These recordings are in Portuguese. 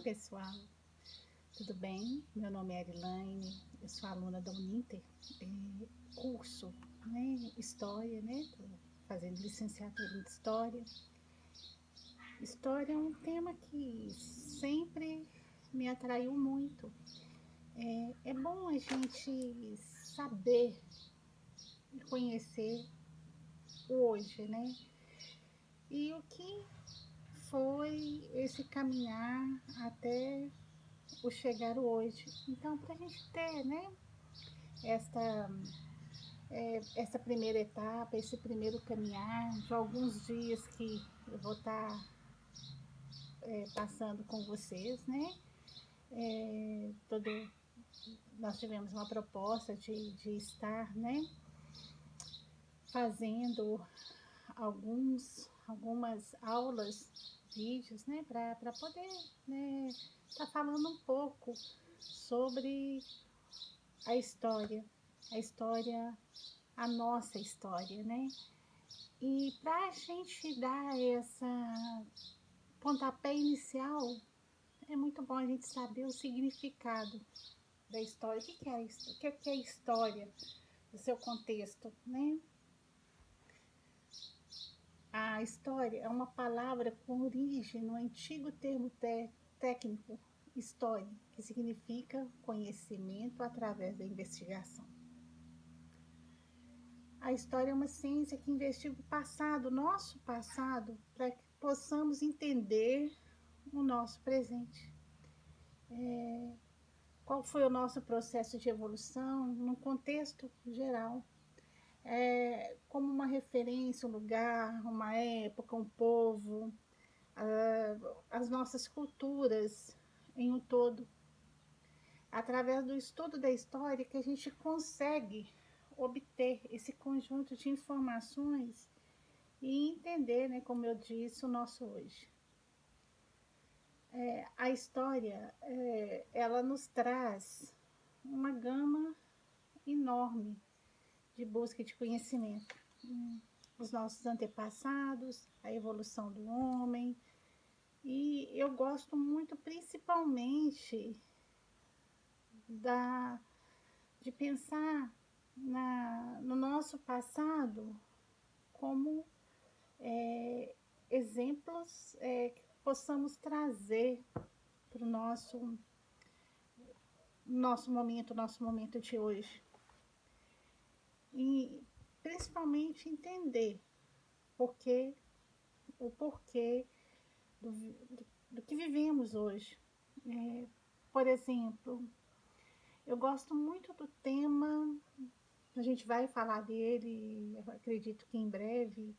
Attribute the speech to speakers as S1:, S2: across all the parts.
S1: pessoal, tudo bem? Meu nome é Arilaine, eu sou aluna da Uninter, curso, História, Tô fazendo licenciatura em História. História é um tema que sempre me atraiu muito. É bom a gente saber e conhecer o hoje, E o que foi esse caminhar até o chegar hoje. Então, para a gente ter, esta, essa primeira etapa, esse primeiro caminhar, de alguns dias que eu vou estar passando com vocês, Todo, nós tivemos uma proposta de estar, fazendo algumas aulas, vídeos, para poder, estar falando um pouco sobre a história, a nossa história, E para a gente dar essa pontapé inicial, é muito bom a gente saber o significado da história. O que é história do seu contexto, A história é uma palavra com origem no antigo termo técnico história, que significa conhecimento através da investigação. A história é uma ciência que investiga o passado, nosso passado, para que possamos entender o nosso presente. Qual foi o nosso processo de evolução no contexto geral, como uma referência, um lugar, uma época, um povo, as nossas culturas em um todo. Através do estudo da história que a gente consegue obter esse conjunto de informações e entender, como eu disse, o nosso hoje. A história, ela nos traz uma gama enorme de busca de conhecimento. Os nossos antepassados, a evolução do homem. E eu gosto muito, principalmente, de pensar no nosso passado como exemplos que possamos trazer para o nosso momento de hoje. E principalmente entender o porquê do que vivemos hoje. Por exemplo, eu gosto muito do tema, a gente vai falar dele, eu acredito que em breve,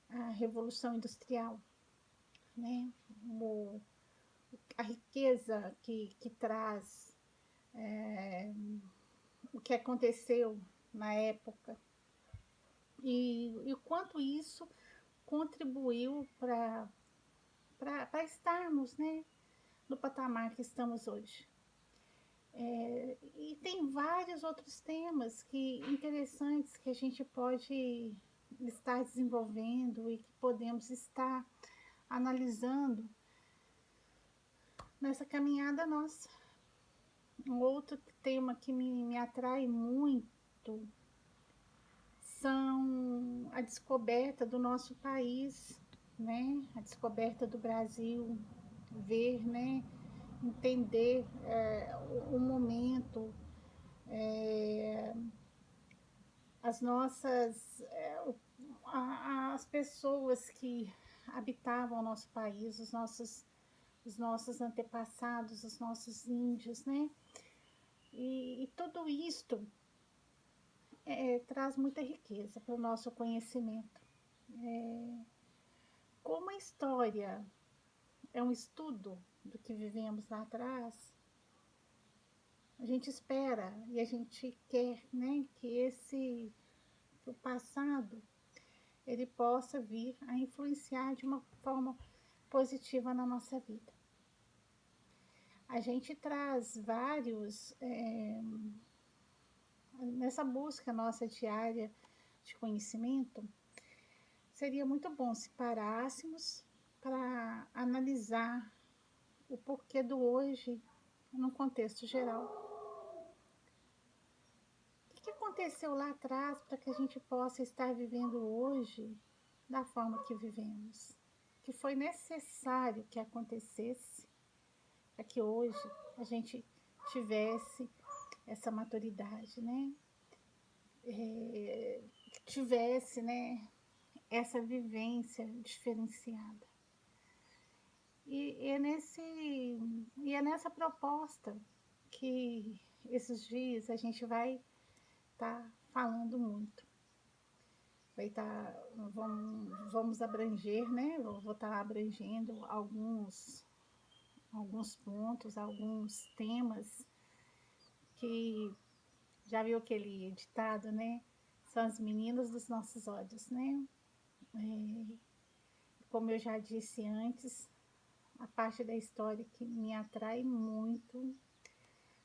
S1: a Revolução Industrial, A riqueza que traz, o que aconteceu na época e o quanto isso contribuiu para estarmos, no patamar que estamos hoje. E tem vários outros temas interessantes que a gente pode estar desenvolvendo e que podemos estar analisando nessa caminhada nossa. Um outro tema que me atrai muito são a descoberta do nosso país, a descoberta do Brasil, ver, entender o momento, as nossas, as pessoas que habitavam o nosso país, os nossos antepassados, os nossos índios, E tudo isto traz muita riqueza para o nosso conhecimento. Como a história é um estudo do que vivemos lá atrás, a gente espera e a gente quer, que o passado ele possa vir a influenciar de uma forma positiva na nossa vida. A gente traz vários, nessa busca nossa diária de conhecimento, seria muito bom se parássemos para analisar o porquê do hoje num contexto geral. O que aconteceu lá atrás para que a gente possa estar vivendo hoje da forma que vivemos? Que foi necessário que acontecesse para que hoje a gente tivesse essa maturidade, né? Que tivesse, né, essa vivência diferenciada. E é nessa proposta que esses dias a gente vai estar falando muito. Vai estar, vamos abranger, né? Vou estar abrangendo alguns pontos, alguns temas que já viu aquele ditado, né? São as meninas dos nossos olhos, né? Como eu já disse antes, a parte da história que me atrai muito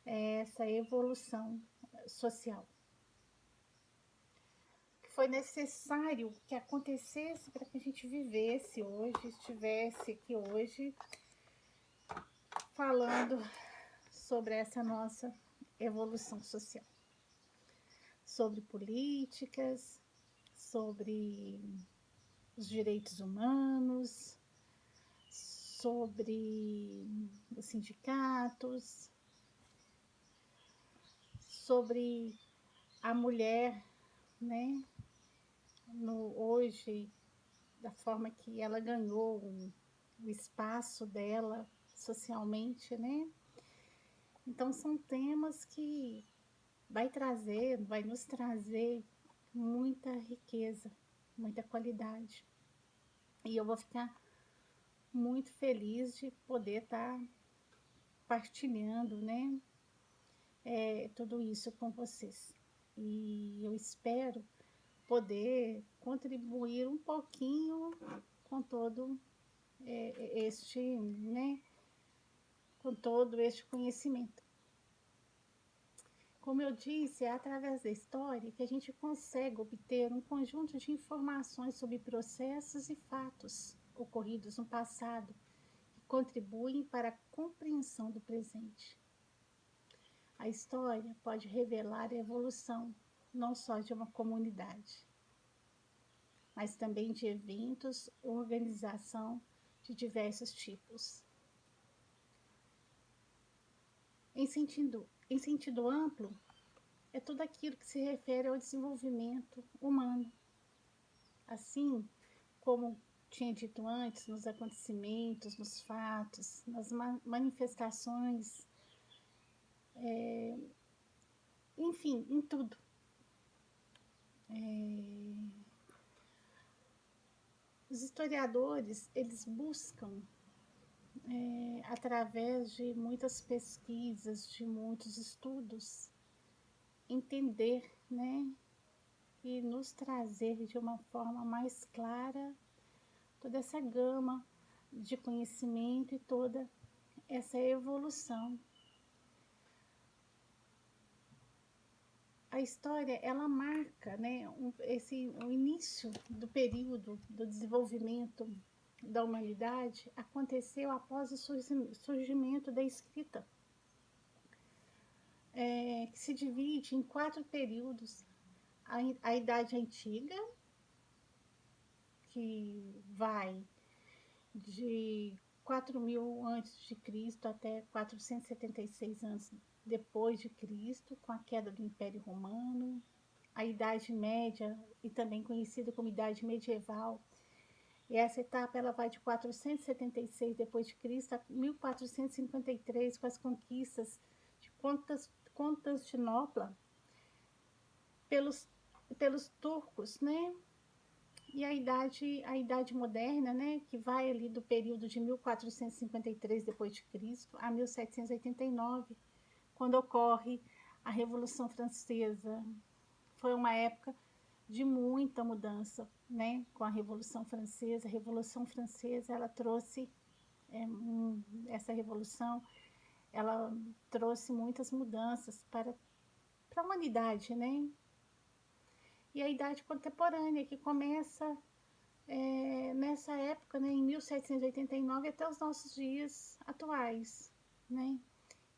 S1: é essa evolução social. Que foi necessário que acontecesse para que a gente vivesse hoje, estivesse aqui hoje, falando sobre essa nossa evolução social. Sobre políticas, sobre os direitos humanos, sobre os sindicatos, sobre a mulher, né? Hoje, da forma que ela ganhou o espaço dela socialmente, né? Então são temas que vai nos trazer muita riqueza, muita qualidade. E eu vou ficar muito feliz de poder estar partilhando, né, tudo isso com vocês. E eu espero poder contribuir um pouquinho com todo este, né, com todo este conhecimento. Como eu disse, é através da história que a gente consegue obter um conjunto de informações sobre processos e fatos ocorridos no passado que contribuem para a compreensão do presente. A história pode revelar a evolução não só de uma comunidade, mas também de eventos, organização de diversos tipos. Em sentido amplo, é tudo aquilo que se refere ao desenvolvimento humano. Assim como tinha dito antes, nos acontecimentos, nos fatos, nas manifestações, enfim, em tudo. Os historiadores, eles buscam, através de muitas pesquisas, de muitos estudos, entender, né, e nos trazer de uma forma mais clara toda essa gama de conhecimento e toda essa evolução. A história, ela marca, né, o início do período do desenvolvimento da humanidade aconteceu após o surgimento da escrita, que se divide em 4 períodos. A Idade Antiga, que vai de 4.000 antes de Cristo até 476 anos depois de Cristo, com a queda do Império Romano. A Idade Média, e também conhecida como Idade Medieval, e essa etapa ela vai de 476 depois de Cristo a 1453, com as conquistas de Constantinopla pelos turcos, né? E a idade moderna, né, que vai ali do período de 1453 depois de Cristo a 1789, quando ocorre a Revolução Francesa. Foi uma época de muita mudança, né, com a Revolução Francesa. A Revolução Francesa, ela trouxe essa revolução, ela trouxe muitas mudanças para a humanidade, né? E a idade contemporânea, que começa nessa época, né, em 1789 até os nossos dias atuais, né?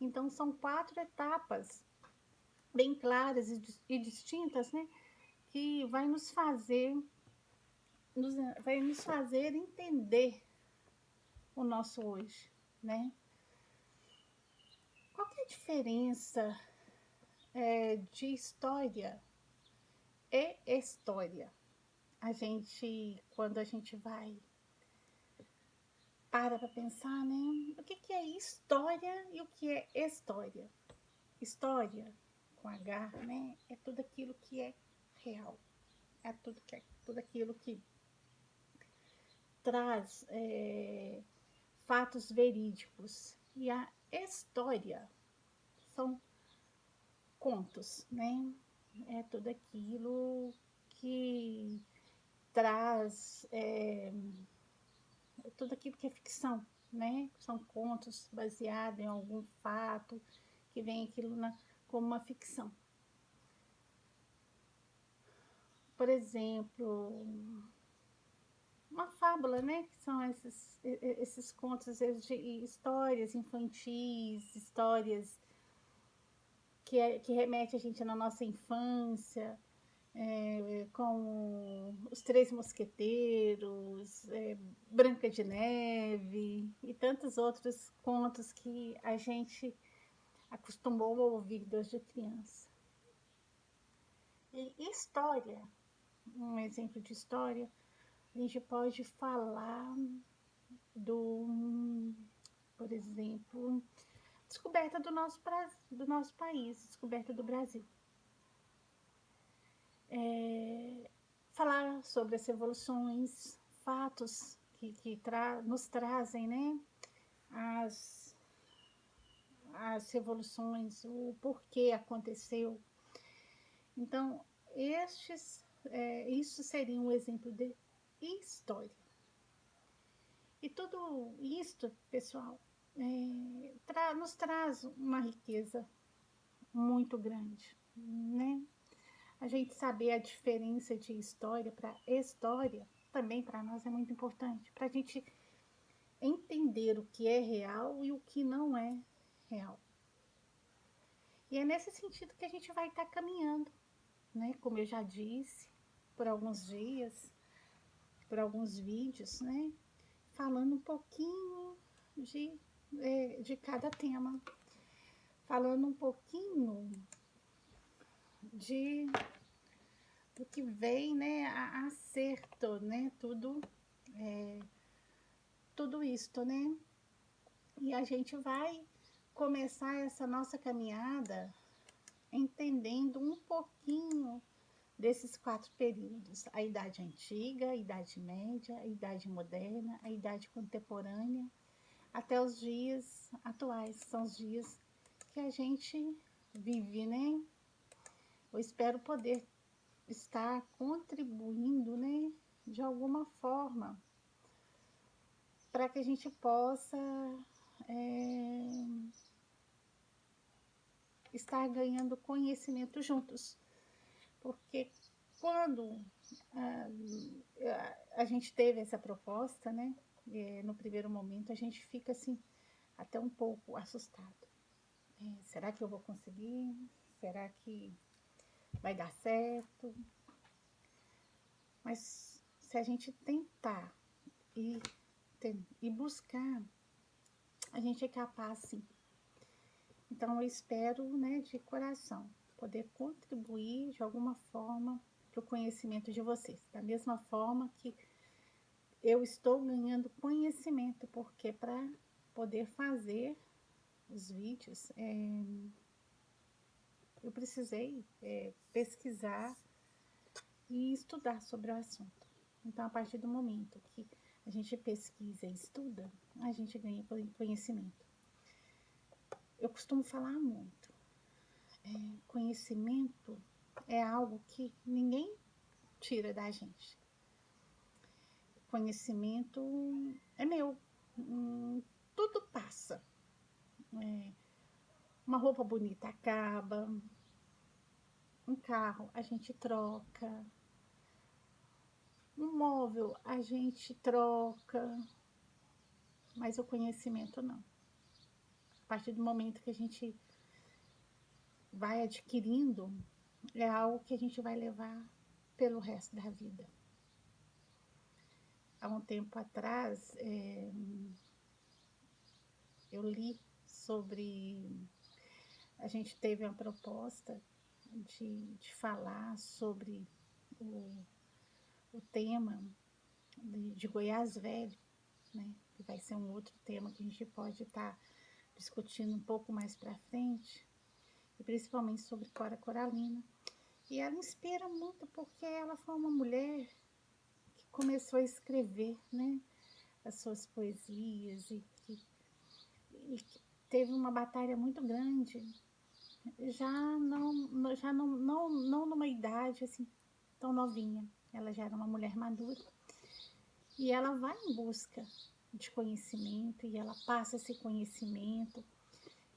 S1: Então são 4 etapas bem claras e distintas, né, que vai nos fazer entender o nosso hoje, né? Qual que é a diferença de história e história? Quando a gente para pensar, né? O que é história e o que é história? História, com H, né? É tudo aquilo que é real. Tudo aquilo que traz fatos verídicos. E a história são contos, né? É tudo aquilo que traz tudo aquilo que é ficção, né? São contos baseados em algum fato que vem como uma ficção. Por exemplo, uma fábula, né? Que são esses contos de histórias infantis, histórias que remete a gente na nossa infância, com os Três Mosqueteiros, Branca de Neve e tantos outros contos que a gente acostumou a ouvir desde criança. E história, um exemplo de história, a gente pode falar por exemplo, descoberta do nosso país, descoberta do Brasil. Falar sobre as revoluções, fatos que nos trazem, né, as, as revoluções, o porquê aconteceu. Então, isso seria um exemplo de história. E tudo isto, pessoal, nos traz uma riqueza muito grande, né? A gente saber a diferença de história para história também para nós é muito importante, para a gente entender o que é real e o que não é real. E é nesse sentido que a gente vai estar caminhando, né? Como eu já disse, por alguns dias, por alguns vídeos, né? Falando um pouquinho de cada tema, falando um pouquinho de do que vem, né, a acerto, né, tudo isto, né, e a gente vai começar essa nossa caminhada entendendo um pouquinho desses 4 períodos: a Idade Antiga, a Idade Média, a Idade Moderna, a Idade Contemporânea, até os dias atuais, são os dias que a gente vive, né? Eu espero poder estar contribuindo, né, de alguma forma, para que a gente possa estar ganhando conhecimento juntos. Porque quando a gente teve essa proposta, né, no primeiro momento, a gente fica assim, até um pouco assustado. Será que eu vou conseguir? Será que vai dar certo? Mas se a gente tentar e, e buscar, a gente é capaz, sim. Então, eu espero, né, de coração, poder contribuir de alguma forma para o conhecimento de vocês. Da mesma forma que eu estou ganhando conhecimento, porque para poder fazer os vídeos, eu precisei pesquisar e estudar sobre o assunto. Então, a partir do momento que a gente pesquisa e estuda, a gente ganha conhecimento. Eu costumo falar muito. Conhecimento é algo que ninguém tira da gente. Conhecimento é meu. Tudo passa. Uma roupa bonita acaba, um carro a gente troca, Um móvel a gente troca, mas o conhecimento não. A partir do momento que a gente vai adquirindo, é algo que a gente vai levar pelo resto da vida. Há um tempo atrás, eu li sobre. A gente teve uma proposta de falar sobre o, o tema de Goiás Velho, né? Que vai ser um outro tema que a gente pode estar discutindo um pouco mais para frente, e principalmente sobre Cora Coralina. E ela inspira muito porque ela foi uma mulher que começou a escrever, né, as suas poesias e que teve uma batalha muito grande, já não numa idade assim tão novinha. Ela já era uma mulher madura e ela vai em busca de conhecimento e ela passa esse conhecimento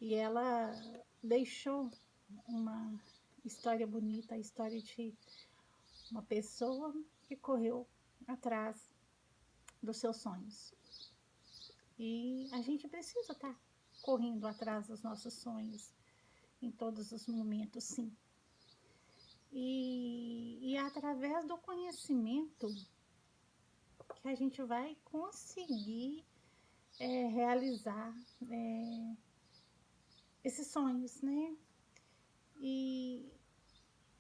S1: e ela deixou uma história bonita, a história de uma pessoa que correu atrás dos seus sonhos. E a gente precisa estar correndo atrás dos nossos sonhos em todos os momentos, sim. E é através do conhecimento que a gente vai conseguir realizar esses sonhos, né? E,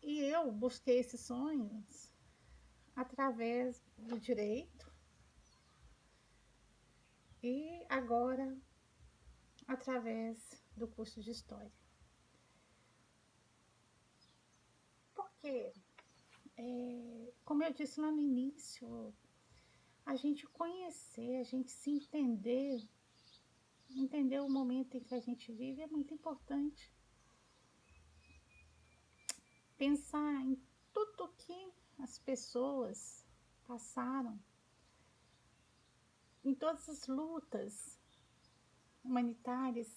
S1: e eu busquei esses sonhos através do direito e agora através do curso de História. Porque, como eu disse lá no início, a gente conhecer, a gente se entender o momento em que a gente vive é muito importante. Pensar em tudo que as pessoas passaram, em todas as lutas humanitárias,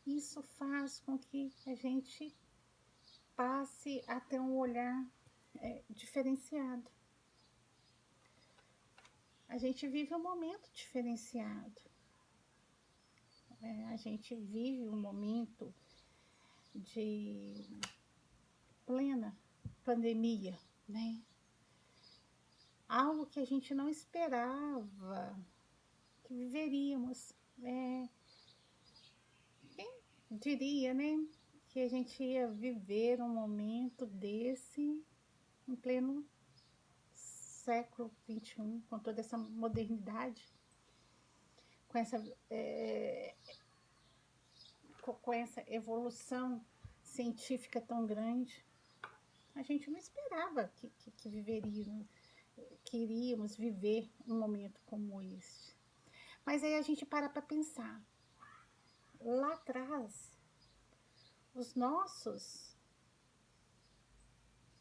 S1: isso faz com que a gente passe a ter um olhar diferenciado. A gente vive um momento diferenciado. A gente vive um momento de plena pandemia, né? Algo que a gente não esperava que viveríamos. Quem diria, né? Que a gente ia viver um momento desse em pleno século XXI, com toda essa modernidade, com essa evolução científica tão grande. A gente não esperava que viveríamos, que iríamos viver um momento como esse. Mas aí a gente para pensar. Lá atrás, os nossos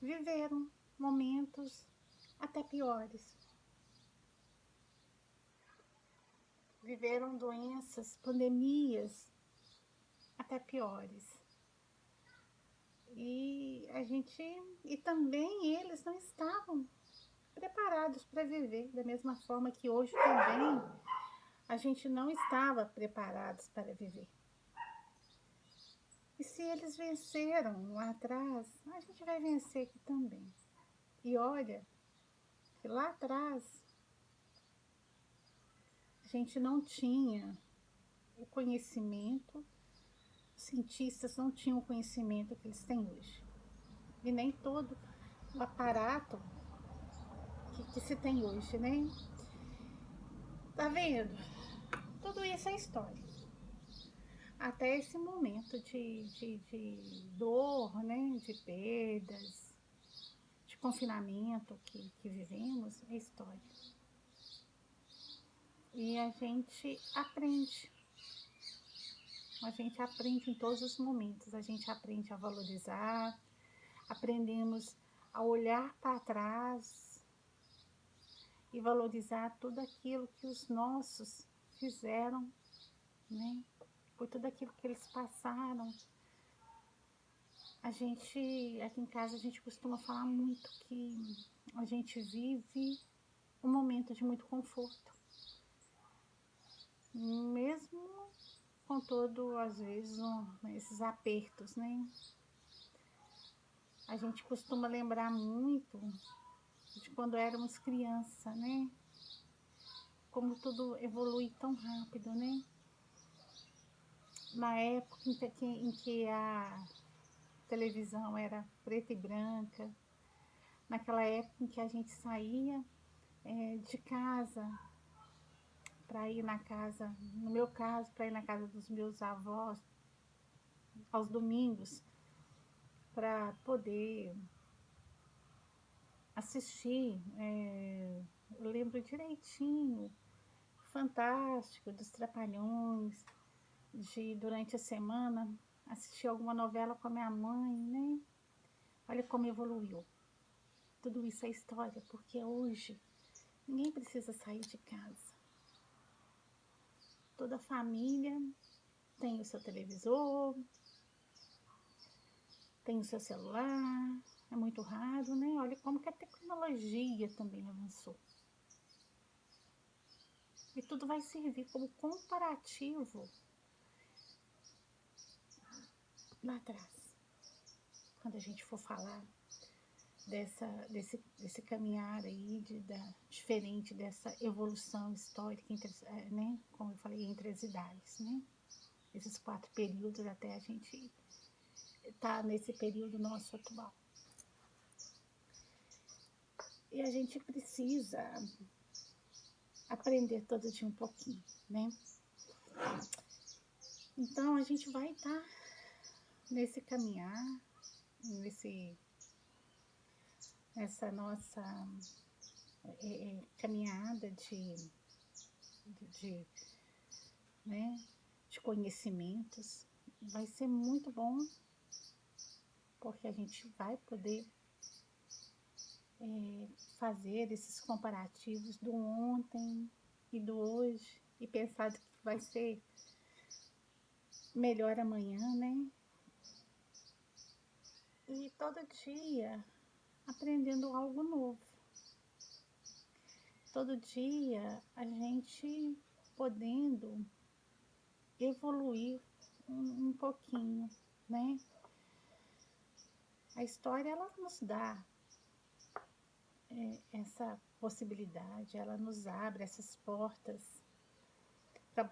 S1: viveram momentos até piores. Viveram doenças, pandemias até piores. E também eles não estavam preparados para viver da mesma forma que hoje também a gente não estava preparados para viver. E se eles venceram lá atrás, a gente vai vencer aqui também. E olha que lá atrás a gente não tinha o conhecimento, os cientistas não tinham o conhecimento que eles têm hoje. E nem todo o aparato que se tem hoje, né? Tá vendo? Tudo isso é história. Até esse momento de dor, né? De perdas, de confinamento que vivemos, é história. E a gente aprende em todos os momentos, a gente aprende a valorizar, aprendemos a olhar para trás e valorizar tudo aquilo que os nossos fizeram, né? Por tudo aquilo que eles passaram. aqui em casa, a gente costuma falar muito que a gente vive um momento de muito conforto, mesmo com todo, às vezes, esses apertos, né? A gente costuma lembrar muito de quando éramos criança, né? Como tudo evolui tão rápido, né? Na época em que a televisão era preta e branca, naquela época em que a gente saía de casa para ir na casa, no meu caso, para ir na casa dos meus avós aos domingos, para poder assistir. Eu lembro direitinho, Fantástico, dos Trapalhões, de durante a semana assistir alguma novela com a minha mãe, né? Olha como evoluiu. Tudo isso é história, porque hoje ninguém precisa sair de casa. Toda família tem o seu televisor, tem o seu celular. É muito raro, né? Olha como que a tecnologia também avançou. E tudo vai servir como comparativo lá atrás, quando a gente for falar desse caminhar aí, diferente dessa evolução histórica, né? Como eu falei, entre as idades, né? Esses 4 períodos até a gente tá nesse período nosso atual. E a gente precisa aprender todo dia um pouquinho, né? Então a gente vai estar nesse caminhar, nessa nossa caminhada de, né, de conhecimentos. Vai ser muito bom, porque a gente vai poder fazer esses comparativos do ontem e do hoje e pensar do que vai ser melhor amanhã, né? E todo dia aprendendo algo novo. Todo dia a gente podendo evoluir um pouquinho, né? A história, ela nos dá essa possibilidade, ela nos abre essas portas para